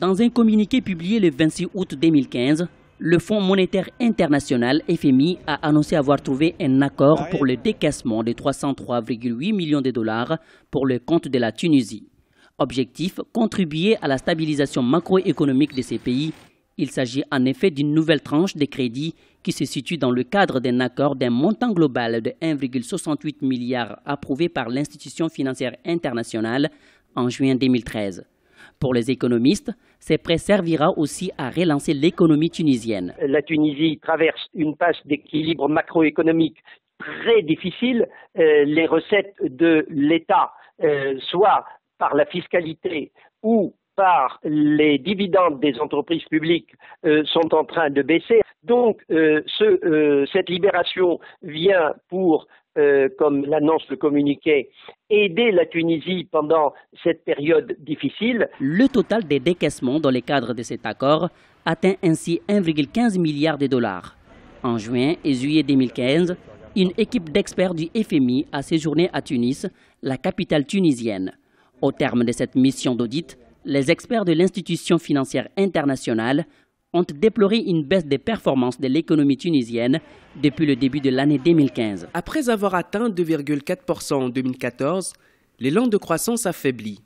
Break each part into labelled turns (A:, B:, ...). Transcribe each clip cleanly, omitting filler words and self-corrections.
A: Dans un communiqué publié le 26 août 2015, le Fonds monétaire international FMI a annoncé avoir trouvé un accord pour le décaissement de 303,8 millions de dollars pour le compte de la Tunisie. Objectif, contribuer à la stabilisation macroéconomique de ces pays. Il s'agit en effet d'une nouvelle tranche de crédit qui se situe dans le cadre d'un accord d'un montant global de 1,68 milliard approuvé par l'institution financière internationale en juin 2013. Pour les économistes, ces prêts servira aussi à relancer l'économie tunisienne.
B: La Tunisie traverse une passe d'équilibre macroéconomique très difficile. Les recettes de l'État, soit par la fiscalité ou par les dividendes des entreprises publiques, sont en train de baisser. Donc, cette libération vient pour, comme l'annonce le communiqué, aider la Tunisie pendant cette période difficile.
A: Le total des décaissements dans le cadre de cet accord atteint ainsi 1,15 milliard de dollars. En juin et juillet 2015, une équipe d'experts du FMI a séjourné à Tunis, la capitale tunisienne. Au terme de cette mission d'audit, les experts de l'institution financière internationale ont déploré une baisse des performances de l'économie tunisienne depuis le début de l'année 2015.
C: Après avoir atteint 2,4% en 2014, l'élan de croissance affaiblit.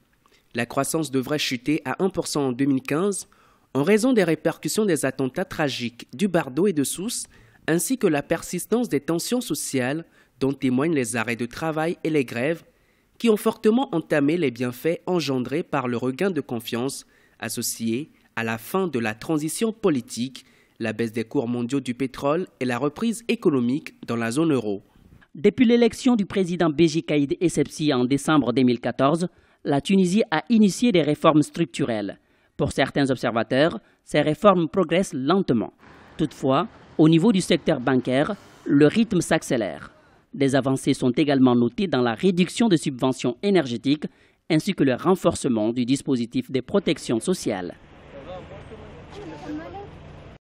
C: La croissance devrait chuter à 1% en 2015 en raison des répercussions des attentats tragiques du Bardo et de Sousse, ainsi que la persistance des tensions sociales dont témoignent les arrêts de travail et les grèves, qui ont fortement entamé les bienfaits engendrés par le regain de confiance associé à la fin de la transition politique, la baisse des cours mondiaux du pétrole et la reprise économique dans la zone euro.
A: Depuis l'élection du président Béji Caïd Essebsi en décembre 2014, la Tunisie a initié des réformes structurelles. Pour certains observateurs, ces réformes progressent lentement. Toutefois, au niveau du secteur bancaire, le rythme s'accélère. Des avancées sont également notées dans la réduction de subventions énergétiques ainsi que le renforcement du dispositif de protection sociale.